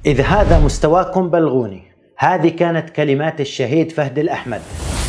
إذا هذا مستواكم بلغوني. هذه كانت كلمات الشهيد فهد الأحمد.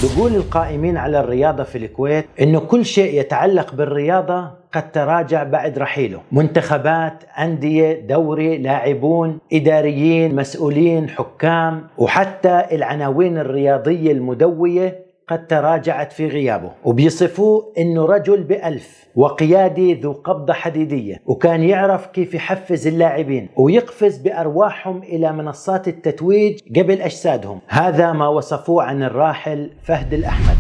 بيقول القائمين على الرياضة في الكويت إنه كل شيء يتعلق بالرياضة قد تراجع بعد رحيله. منتخبات، أندية، دوري، لاعبون، إداريين، مسؤولين، حكام، وحتى العناوين الرياضية المدوية قد تراجعت في غيابه، وبيصفوه إنه رجل بألف وقيادي ذو قبضة حديدية، وكان يعرف كيف يحفز اللاعبين ويقفز بأرواحهم إلى منصات التتويج قبل أجسادهم. هذا ما وصفوه عن الراحل فهد الأحمد.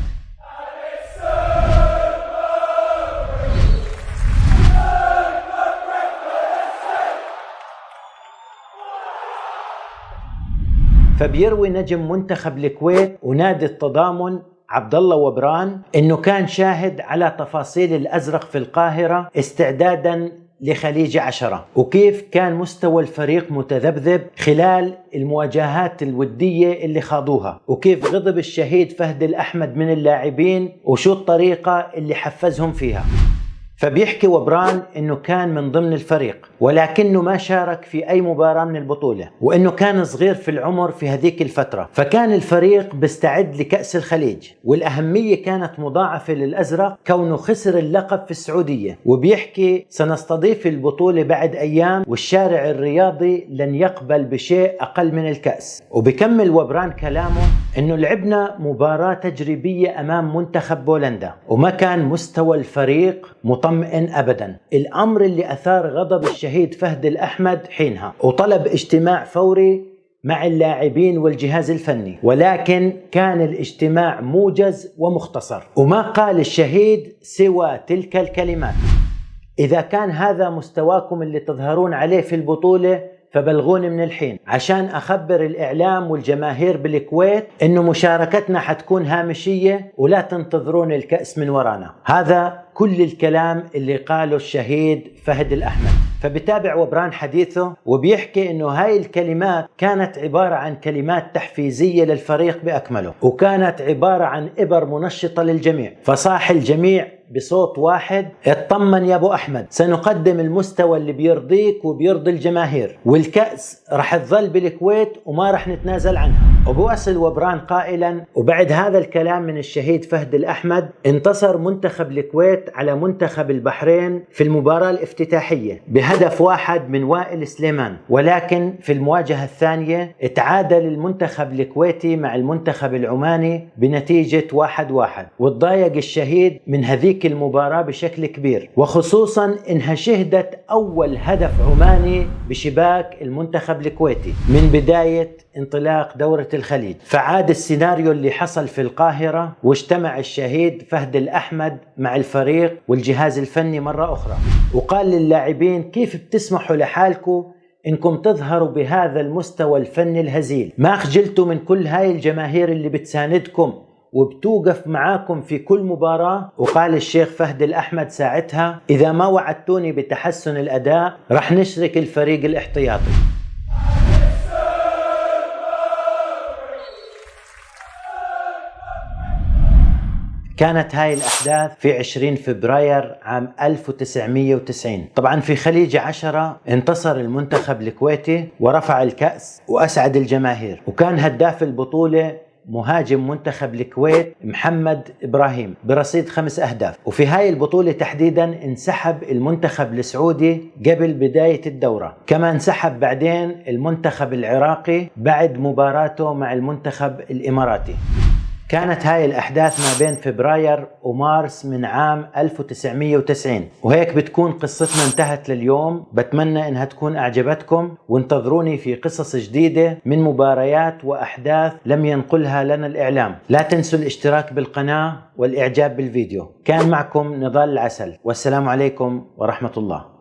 فبيروي نجم منتخب الكويت ونادي التضامن عبد الله وبران انه كان شاهد على تفاصيل الازرق في القاهرة استعدادا لخليج 10، وكيف كان مستوى الفريق متذبذب خلال المواجهات الودية اللي خاضوها، وكيف غضب الشهيد فهد الأحمد من اللاعبين وشو الطريقة اللي حفزهم فيها. فبيحكي وبران انه كان من ضمن الفريق ولكنه ما شارك في اي مباراة من البطولة، وانه كان صغير في العمر في هذيك الفترة. فكان الفريق بيستعد لكأس الخليج، والاهمية كانت مضاعفة للازرق كونه خسر اللقب في السعودية. وبيحكي سنستضيف البطولة بعد ايام، والشارع الرياضي لن يقبل بشيء اقل من الكأس. وبكمل وبران كلامه انه لعبنا مباراة تجريبية امام منتخب بولندا، وما كان مستوى الفريق مطمئن أبدا. الأمر اللي أثار غضب الشهيد فهد الأحمد حينها، وطلب اجتماع فوري مع اللاعبين والجهاز الفني، ولكن كان الاجتماع موجز ومختصر، وما قال الشهيد سوى تلك الكلمات: إذا كان هذا مستواكم اللي تظهرون عليه في البطولة فبلغوني من الحين عشان أخبر الإعلام والجماهير بالكويت إنه مشاركتنا حتكون هامشية ولا تنتظرون الكأس من ورانا. هذا كل الكلام اللي قاله الشهيد فهد الأحمد. فبتابع وبران حديثه وبيحكي إنه هاي الكلمات كانت عبارة عن كلمات تحفيزية للفريق بأكمله، وكانت عبارة عن إبر منشطة للجميع. فصاح الجميع بصوت واحد: اطمن يا ابو احمد، سنقدم المستوى اللي بيرضيك وبيرضي الجماهير، والكأس رح تظل بالكويت وما رح نتنازل عنها. وبواصل وبران قائلا: وبعد هذا الكلام من الشهيد فهد الأحمد انتصر منتخب الكويت على منتخب البحرين في المباراة الافتتاحية بهدف واحد من وائل سليمان، ولكن في المواجهة الثانية تعادل المنتخب الكويتي مع المنتخب العماني بنتيجة 1-1. وتضايق الشهيد من هذيك المباراة بشكل كبير، وخصوصا انها شهدت اول هدف عماني بشباك المنتخب الكويتي من بداية انطلاق دورة الخليج. فعاد السيناريو اللي حصل في القاهرة، واجتمع الشهيد فهد الأحمد مع الفريق والجهاز الفني مرة أخرى، وقال للاعبين: كيف بتسمحوا لحالكم إنكم تظهروا بهذا المستوى الفني الهزيل؟ ما خجلتوا من كل هاي الجماهير اللي بتساندكم وبتوقف معاكم في كل مباراة؟ وقال الشيخ فهد الأحمد ساعتها: إذا ما وعدتوني بتحسن الأداء رح نشرك الفريق الاحتياطي. كانت هاي الأحداث في 20 فبراير عام 1990. طبعا في خليج 10 انتصر المنتخب الكويتي ورفع الكأس وأسعد الجماهير، وكان هداف البطولة مهاجم منتخب الكويت محمد إبراهيم برصيد 5 أهداف. وفي هاي البطولة تحديدا انسحب المنتخب السعودي قبل بداية الدورة، كما انسحب بعدين المنتخب العراقي بعد مباراته مع المنتخب الإماراتي. كانت هاي الأحداث ما بين فبراير ومارس من عام 1990. وهيك بتكون قصتنا انتهت لليوم. بتمنى انها تكون اعجبتكم، وانتظروني في قصص جديدة من مباريات واحداث لم ينقلها لنا الاعلام. لا تنسوا الاشتراك بالقناة والاعجاب بالفيديو. كان معكم نضال العسل، والسلام عليكم ورحمة الله.